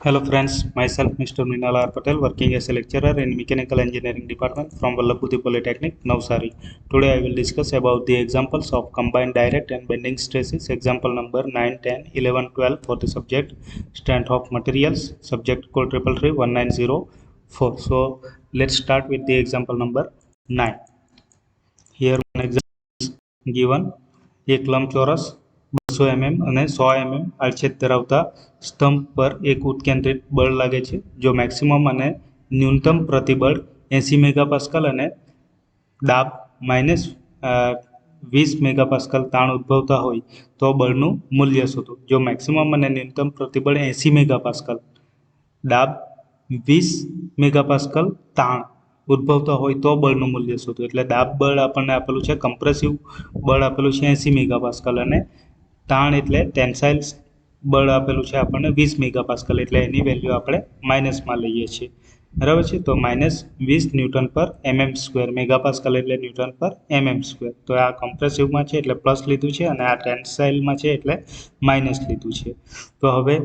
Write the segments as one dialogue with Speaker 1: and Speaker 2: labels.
Speaker 1: Hello friends, myself Mr. Mrinal R. Patel, working as a lecturer in Mechanical Engineering Department from Vallabhbudhi Polytechnic, Navsari. Today I will discuss about the examples of combined direct and bending stresses, example number 9, 10, 11, 12 for the subject strength of materials, subject code 333-1904. So let's start with the example number 9. Here one example is given. એક લંબચોરસ 200 mm અને 100 mm આડછેદ ધરાવતા સ્તંભ પર એક ઉત્કેન્દ્રિત બળ લાગે છે. જો મેક્સિમમ અને ન્યૂનતમ પ્રતિબળ 80 મેગાપાસ્કલ અને દાબ -20 મેગાપાસ્કલ તાણ ઉદ્ભવતા હોય તો બળનું મૂલ્ય શોધો. જો મેક્સિમમ અને ન્યૂનતમ પ્રતિબળ 80 મેગાપાસ્કલ, દાબ 20 મેગાપાસ્કલ, તાણ ઉદ્ભવતા હોય તો બળનું મૂલ્ય શોધો. એટલે દાબ બળ આપણને આપેલું છે, કમ્પ્રેસિવ બળ આપેલું છે 80 મેગાપાસ્કલ અને તાણ એટલે ટેન્સાઇલ બળ આપેલું છે આપણને 20 મેગાપાસ્કલ. એટલે એની વેલ્યુ આપણે માઇનસમાં લઈએ છીએ. બરાબર છે. તો -20 ન્યૂટન પર mm સ્ક્વેર, મેગાપાસ્કલ એટલે ન્યૂટન પર mm સ્ક્વેર. તો આ કમ્પ્રેસિવમાં છે એટલે પ્લસ લીધું છે અને આ ટેન્સાઇલમાં છે એટલે માઇનસ લીધું છે. તો હવે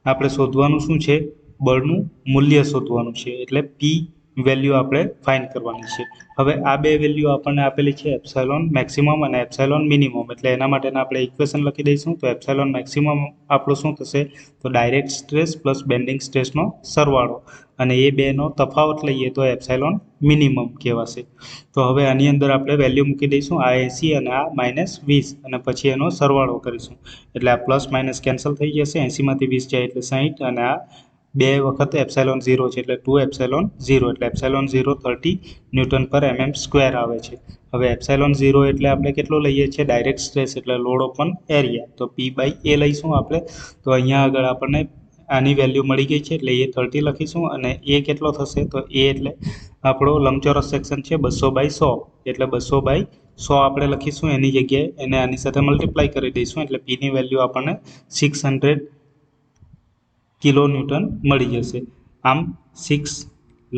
Speaker 1: આપણે શોધવાનું શું છે? બળનું મૂલ્ય શોધવાનું છે. એટલે પી વેલ્યુ આપણે ફાઇન્ડ કરવાની છે. હવે આ બે વેલ્યુ આપણને આપેલી છે, એપ્સાઇલોન મેક્સિમમ અને એપ્સાઇલોન મિનિમમ. એટલે એના માટેના આપણે ઇક્વેશન લખી દઈશું. તો એપ્સાઇલોન મેક્સિમમ આપણું શું થશે? તો ડાયરેક્ટ સ્ટ્રેસ પ્લસ બેન્ડિંગ સ્ટ્રેસનો સરવાળો, અને એ બેનો તફાવત લઈએ તો એપ્સાઇલોન મિનિમમ કહેવાશે. તો હવે આની અંદર આપણે વેલ્યુ મૂકી દઈશું, આ 80 અને આ -20, અને પછી એનો સરવાળો કરીશું. એટલે આ પ્લસ માઇનસ કેન્સલ થઈ જશે. 80માંથી 20 જાય એટલે 60, અને આ 2 વખત એપ્સાઇલોન 0 છે એટલે 2 એપ્સાઇલોન 0, એટલે એપ્સાઇલોન 0 30 ન્યૂટન પર mm સ્ક્વેર આવે છે. હવે એપ્સાઇલોન 0 એટલે આપણે કેટલો લઈએ છીએ? ડાયરેક્ટ સ્ટ્રેસ એટલે લોડ ઓપન એરિયા. તો P/A લઈશું આપણે. તો અહીંયા આગળ આપણને આની વેલ્યુ મળી ગઈ છે એટલે એ 30 લખીશું, અને એ કેટલો થશે? તો એ એટલે આપણો લંબચોરસ સેક્શન છે 200/100, એટલે 200/100 આપણે લખીશું. એની જગ્યાએ એને આની સાથે મલ્ટીપ્લાય કરી દઈશું એટલે પીની વેલ્યુ આપણને 600 કિલો ન્યૂટન મળી જશે. આમ 6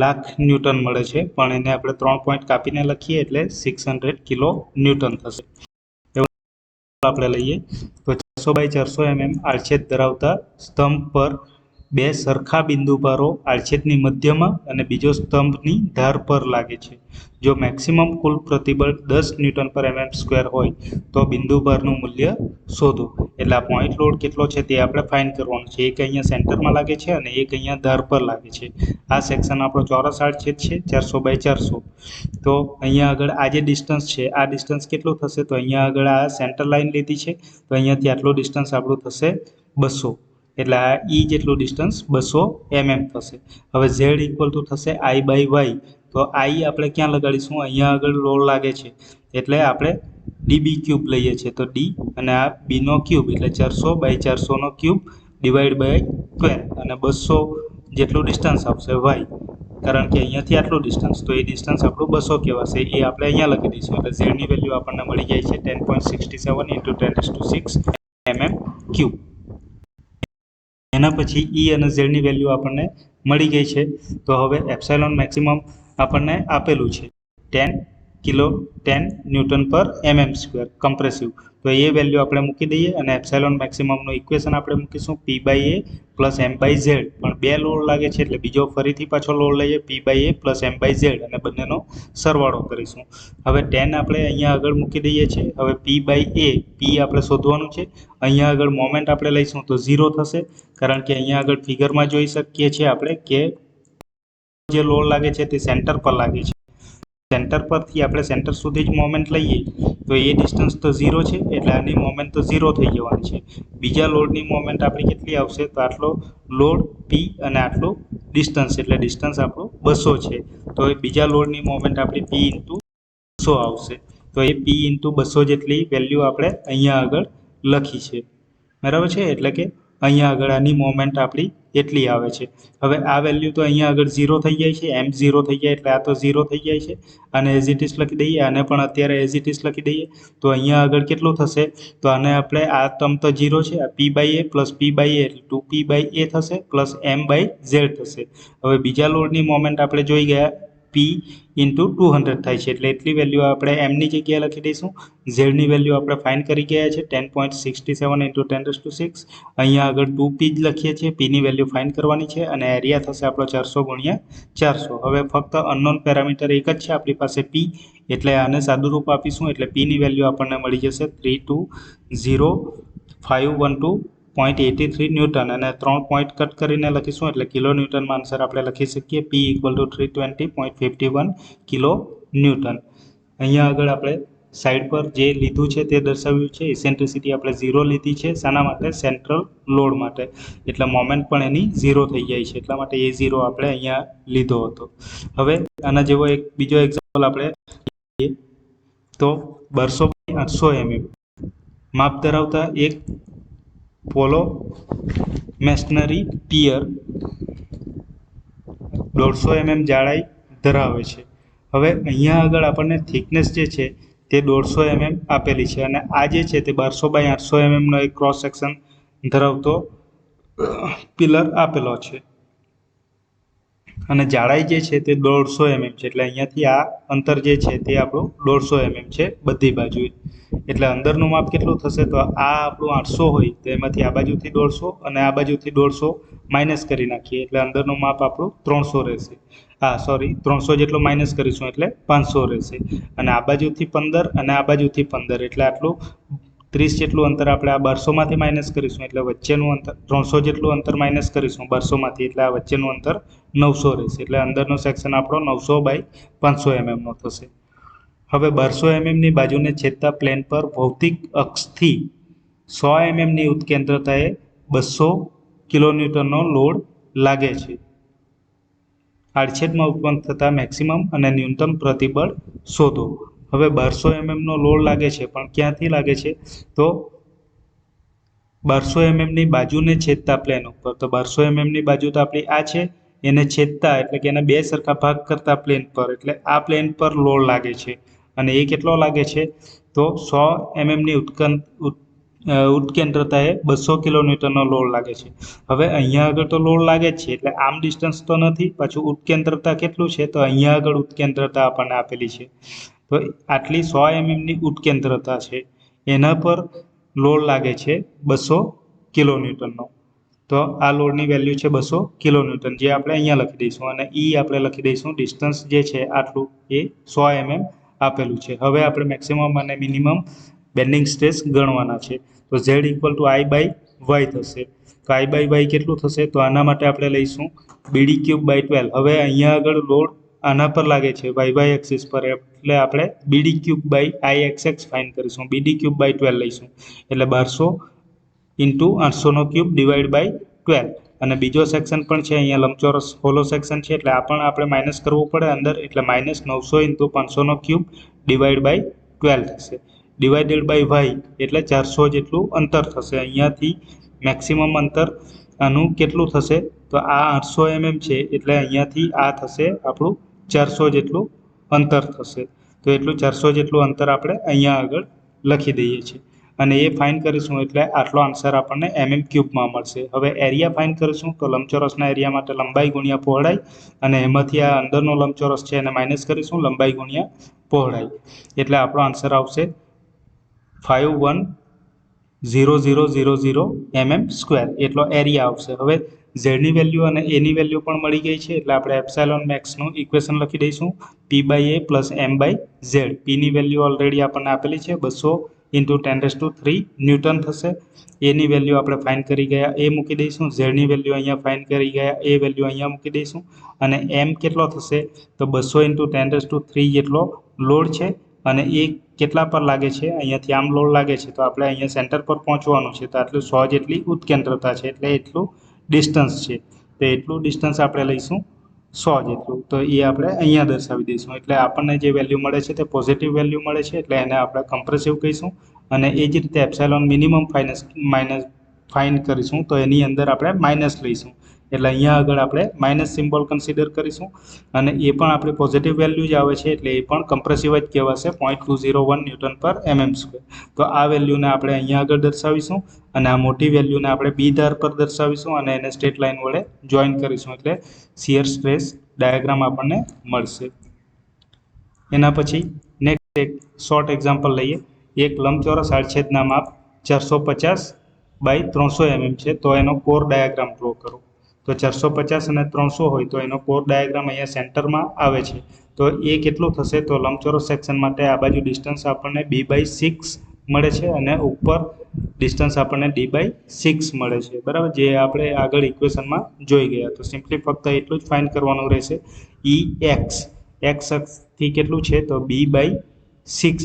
Speaker 1: લાખ ન્યૂટન મળે છે, પણ એને આપણે 3 પોઈન્ટ કાપીને લખીએ એટલે 600 કિલો ન્યૂટન થશે. એવું આપણે લઈએ તો 400/400 mm આડછેદ ધરાવતા સ્તંભ પર બે સરખા બિંદુ ભારો આડછેદની મધ્યમાં અને બીજો સ્તંભની ધાર પર લાગે છે. જો મેક્સિમમ કુલ પ્રતિબળ 10 ન્યૂટન પર mm સ્ક્વેર હોય તો બિંદુ ભારનું મૂલ્ય શોધો. એટલે આ પોઈન્ટ લોડ કેટલો છે તે આપણે ફાઇન્ડ કરવાનું છે. એક અહીંયા સેન્ટરમાં લાગે છે અને એક અહીંયા ધાર પર લાગે છે. આ સેક્શન આપણો ચોરસ આડછેદ છે 400/400. તો અહીંયા આગળ આ જે ડિસ્ટન્સ છે, આ ડિસ્ટન્સ કેટલું થશે? તો અહીંયા આગળ આ સેન્ટર લાઈન લીધી છે, તો અહીંયાથી આટલું ડિસ્ટન્સ આપણું થશે 200. એટલે આ ઈ જેટલું ડિસ્ટન્સ 200 mm થશે. હવે z ઇક્વલ ટુ થશે I/y. તો I આપણે ક્યાં લગાડીશું? અહીંયા આગળ લોડ લાગે છે એટલે આપણે db³ લઈએ છીએ. તો d અને આ b નો ક્યુબ એટલે 400/400 નો ક્યુબ ડિવાઈડ બાય સ્ક્વેર, અને 200 જેટલું ડિસ્ટન્સ આવશે y, કારણ કે અહીંયાથી આટલું ડિસ્ટન્સ, તો એ ડિસ્ટન્સ આપણું 200 કહેવાશે. એ આપણે અહીંયા લખી દઈશું. એટલે z ની વેલ્યુ આપણને મળી જાય છે 10.67 × 10⁶ mm³. એના પછી E અને Z ની વેલ્યુ આપણને મળી ગઈ છે. તો હવે એપ્સાઇલોન મેક્સિમમ આપણને આપેલું છે 10 ન્યૂટન પર mm સ્ક્વેર કમ્પ્રેસિવ. તો એ વેલ્યુ આપણે મૂકી દઈએ અને એપ્સાઇલોન મેક્સિમમનું ઇક્વેશન આપણે મૂકીશું P/A + M/Z. પણ બે લોડ લાગે છે એટલે બીજો ફરીથી પાછો લોડ લઈએ P/A + M/Z, અને બંનેનો સરવાળો કરીશું. હવે 10 આપણે અહીંયા આગળ મૂકી દઈએ છીએ. હવે P/A, P આપણે શોધવાનું છે. અહીંયા આગળ મોમેન્ટ આપણે લઈશું તો 0 થશે, કારણ કે અહીંયા આગળ ફિગરમાં જોઈ શકીએ છીએ આપણે કે જે લોડ લાગે છે તે સેન્ટર પર લાગે છે. સેન્ટર પરથી આપણે સેન્ટર સુધી જ મોમેન્ટ લઈએ તો એ ડિસ્ટન્સ તો 0 છે, એટલે આની મોમેન્ટ તો 0 થઈ જવાની છે. બીજા લોડની મોમેન્ટ આપણી કેટલી આવશે? તો આટલો લોડ P અને આટલો ડિસ્ટન્સ, એટલે ડિસ્ટન્સ આપણું 200 છે. તો એ બીજા લોડની મોમેન્ટ આપણી P × 200 આવશે. તો એ P × 200 જેટલી વેલ્યુ આપણે અહીંયા આગળ લખી છે. બરાબર છે. એટલે કે અહીંયા આગળ આની મોમેન્ટ આપણી એટલી આવે છે. હવે આ વેલ્યુ તો અહીંયા આગળ 0 થઈ જાય છે, m 0 થઈ જાય એટલે આ તો 0 થઈ જાય છે, અને એઝ ઇટ ઇઝ લખી દઈએ. આને પણ અત્યારે એઝ ઇટ ઇઝ લખી દઈએ. તો અહીંયા આગળ કેટલું થશે? તો આને આપણે આ ટર્મ તો 0 છે, આ P/A + P/A એટલે 2P/A થશે પ્લસ M/Z થશે. હવે બીજા લોડની મોમેન્ટ આપણે જોઈ ગયા પી ઇન્ટુ 200 થાય છે એટલે એટલી વેલ્યુ આપણે એમની જગ્યાએ લખી દઈશું. ઝેડની વેલ્યુ આપણે ફાઇન્ડ કરી ગયા છે 10.67 ઇન્ટુ 10⁶. અહીંયા આગળ 2p જ લખીએ છીએ, પીની વેલ્યુ ફાઇન્ડ કરવાની છે અને એરિયા થશે આપણો 400 ગુણ્યા 400. હવે ફક્ત અનનોન પેરામીટર એક જ છે આપણી પાસે પી, એટલે આને સાદુરૂપ આપીશું એટલે પીની વેલ્યુ આપણને મળી જશે 320,512.83 ન્યૂટન અને 3 પોઈન્ટ કટ કરીને લખીશું એટલે કિલો ન્યૂટનમાં આન્સર આપણે લખી શકીએ પી ઇક્વલ ટુ 320.51 કિલો ન્યૂટન. અહીંયા આગળ આપણે સાઈડ પર જે લીધું છે તે દર્શાવ્યું છે. ઇસેન્ટ્રિસિટી આપણે 0 લીધી છે, શાના માટે? સેન્ટ્રલ લોડ માટે, એટલે મોમેન્ટ પણ એની 0 થઈ જાય છે, એટલા માટે A0 આપણે અહીંયા લીધો હતો. હવે આના જેવો એક બીજો એક્ઝામ્પલ આપણે લઈએ તો 200/800 mm માપ ધરાવતા એક પોલો મેશનરી પિયર 150 mm જાડાઈ ધરાવે છે. હવે અહીંયા આગળ આપણને થિકનેસ જે છે તે 150 mm આપેલી છે અને આ જે છે તે 200/800 mm નો એક ક્રોસ સેક્શન ધરાવતો પિલર આપેલો છે અને જાડાઈ જે છે તે 150 mm છે, એટલે અહીંયાથી આ અંતર જે છે તે આપણું 150 mm છે બધી બાજુએ. એટલે અંદરનું માપ કેટલું થશે? તો આ આપણું 800 હોય તો એમાંથી આ બાજુથી 150 અને આ બાજુથી 150 માઇનસ કરી નાખીએ એટલે અંદરનું માપ આપણું 300 રહેશે. 300 જેટલો માઇનસ કરીશું એટલે 500 રહેશે અને આ બાજુથી 15 અને આ બાજુથી 15 એટલે આટલું 30 જેટલું અંતર આપણે આ 200 માંથી માઇનસ કરીશું એટલે વચ્ચેનું અંતર 300 જેટલું અંતર માઇનસ કરીશું 200 માંથી એટલે આ વચ્ચેનું અંતર 900 રહેશે એટલે અંદરનો સેક્શન આપણો 900/500 mm નો થશે. હવે 200 mm ની બાજુને છેદતા પ્લેન પર ભૌતિક અક્ષથી 100 mm ની ઉત્કેન્દ્રતાએ 200 કિલોન્યુટનનો લોડ લાગે છે. આડછેદમાં ઉત્પન્ન થતા મેક્સિમમ અને ન્યૂનતમ પ્રતિબળ શોધો. હવે 200 mm નો લોડ લાગે છે પણ ક્યાંથી લાગે છે? તો 200 mm ની બાજુને છેદતા પ્લેન ઉપર. તો 200 mm ની બાજુ તો આપણી આ છે, એને છેદતા એટલે કે એને બે સરખા ભાગ કરતા પ્લેન પર, એટલે આ પ્લેન પર લોડ લાગે છે અને એ કેટલો લાગે છે? તો 100 mm ની ઉત્કેન્દ્રતાએ 200 કિલોન્યુટનનો લોડ લાગે છે. હવે અહીંયા આગળ તો લોડ લાગે જ છે એટલે આમ ડિસ્ટન્સ તો નથી, પાછું ઉત્કેન્દ્રતા કેટલું છે? તો અહીંયા આગળ ઉત્કેન્દ્રતા આપણને આપેલી છે, તો આટલી 100 mm ની ઉત્કેન્દ્રતા છે એના પર લોડ લાગે છે 200 કિલોન્યુટનનો. તો આ લોડની વેલ્યુ છે 200 કિલોન્યુટન, જે આપણે અહીંયા લખી દઈશું અને આપણે લખી દઈશું ડિસ્ટન્સ જે છે આટલું એ 100 mm આપેલું છે. હવે આપણે મેક્સિમમ અને મિનિમમ બેન્ડિંગ સ્ટ્રેસ ગણવાના છે. તો Z ઇક્વલ ટુ I/Y થશે. તો I/Y કેટલું થશે? તો આના માટે આપણે લઈશું BD3/12. હવે અહીંયા આગળ લોડ આના પર લાગે છે y એક્સિસ પર, એટલે આપણે BD3/IXX ફાઇન્ડ કરીશું. BD3/12 લઈશું એટલે 1200 ઇન્ટુ 800³ / 12 અને બીજો સેક્શન પણ છે અહીંયા લંબચોરસ હોલો સેક્શન છે એટલે આ પણ આપણે માઇનસ કરવું પડે અંદર, એટલે -900 ઇન્ટુ 500³ / 12 થશે. ડિવાઇડેડ બાય y એટલે 400 જેટલું અંતર થશે. અહીંયાથી મેક્સિમમ અંતર આનું કેટલું થશે? તો આ 800 mm છે એટલે અહીંયાથી આ થશે આપણું 400 જેટલું અંતર થશે. તો એટલું 400 જેટલું અંતર આપણે અહીંયા આગળ લખી દઈએ છીએ અને એ ફાઇન્ડ કરીશું એટલે આટલો આન્સર આપણને mm³ મળશે. હવે એરિયા ફાઇન્ડ કરીશું તો લંબચોરસના એરિયા માટે લંબાઈ ગુણ્યા પહોળાઈ અને એમાંથી આ અંદરનો લંબચોરસ છે એને માઇનસ કરીશું લંબાઈ ગુણ્યા પહોળાઈ એટલે આપણો આન્સર આવશે 510000 mm² એટલો એરિયા આવશે. હવે ઝેડની વેલ્યુ અને એની વેલ્યુ પણ મળી ગઈ છે એટલે આપણે એપ્સાઇલોન મેક્સનું ઇક્વેશન લખી દઈશું P/A + M/Z. પીની વેલ્યુ ઓલરેડી આપણને આપેલી છે 200 ઇન્ટુ 10⁻³ ન્યૂટન થશે. એની વેલ્યુ આપણે ફાઇન્ડ કરી ગયા એ મૂકી દઈશું, ઝેડની વેલ્યુ અહીંયા ફાઇન્ડ કરી ગયા એ વેલ્યુ અહીંયા મૂકી દઈશું અને એમ કેટલો થશે? તો 200 ઇન્ટુ 10⁻³ જેટલો લોડ છે અને એ કેટલા પર લાગે છે? અહીંયાથી આમ લોડ લાગે છે તો આપણે અહીંયા સેન્ટર પર પહોંચવાનું છે તો આટલું 100 જેટલી ઉત્કેન્દ્રતા છે એટલે એટલું ડિસ્ટન્સ છે, તો એટલું ડિસ્ટન્સ આપણે લઈશું 100 જેટલું. તો એ આપણે અહીંયા દર્શાવી દઈશું એટલે આપણને જે વેલ્યુ મળે છે તે પોઝિટિવ વેલ્યુ મળે છે એટલે એને આપણે કમ્પ્રેસિવ કહીશું અને એ જ રીતે એપ્સાઇલોન મિનિમમ ફાઇન્ડ કરીશું તો એની અંદર આપણે માઇનસ લઈશું એટલે અહીંયા આગળ આપણે માઇનસ સિમ્બોલ કન્સિડર કરીશું અને એ પણ આપણી પોઝિટિવ વેલ્યુ જ આવે છે એટલે એ પણ કમ્પ્રેસિવ જ કહેવાશે 0.201 Nm². તો આ વેલ્યુને આપણે અહીંયા આગળ દર્શાવીશું અને આ મોટી વેલ્યુને આપણે બી ધાર પર દર્શાવીશું અને એને સ્ટ્રેટ લાઇન વડે જોઈન કરીશું એટલે શિયર સ્ટ્રેસ ડાયાગ્રામ આપણને મળશે. એના પછી નેક્સ્ટ એક શોર્ટ એક્ઝામ્પલ લઈએ. એક લંબચોરસ આડછેદના માપ 450/300 છે, તો એનો કોર ડાયાગ્રામ ડ્રો કરો. તો 450 અને 300 હોય તો એનો કોર ડાયાગ્રામ અહીંયા સેન્ટરમાં આવે છે. તો એ કેટલું થશે? તો લંબચોરસ સેક્શન માટે આ બાજુ ડિસ્ટન્સ આપણને b/6 મળે છે અને ઉપર ડિસ્ટન્સ આપણને d/6 મળે છે, બરાબર, જે આપણે આગળ ઇક્વેશનમાં જોઈ ગયા. તો સિમ્પલી ફક્ત એટલું જ ફાઇન્ડ કરવાનું રહેશે. ex અક્ષથી કેટલું છે? તો b/6.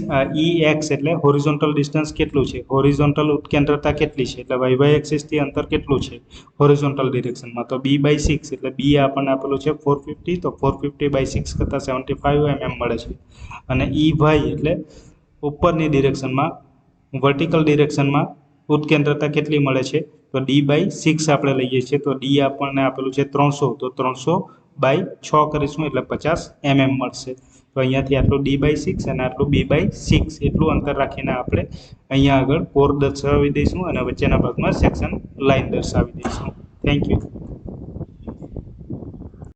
Speaker 1: ex એટલે હોરિઝોન્ટલ ડિસ્ટન્સ કેટલું છે, હોરિઝોન્ટલ ઉત્કેન્દ્રતા કેટલી છે, એટલે y એક્સિસ થી અંતર કેટલું છે હોરિઝોન્ટલ ડિરેક્શનમાં. તો b/6 એટલે b આપણને આપેલું છે 450, તો 450/6 કરતાં 75 mm મળે છે. અને ey એટલે ઉપરની ડિરેક્શનમાં, વર્ટિકલ ડિરેક્શનમાં ઉત્કેન્દ્રતા કેટલી મળે છે? તો d/6 આપણે લઈએ છીએ. તો d આપણને આપેલું છે 300, તો 300/6 કરીશું એટલે 50 mm મળશે. તો અહીંયાથી આટલું d/6 અને આટલું b/6 એટલું અંતર રાખીને આપણે અહીંયા આગળ કોર દર્શાવી દઈશું અને વચ્ચેના ભાગમાં સેક્શન લાઇન દર્શાવી દઈશું. Thank you.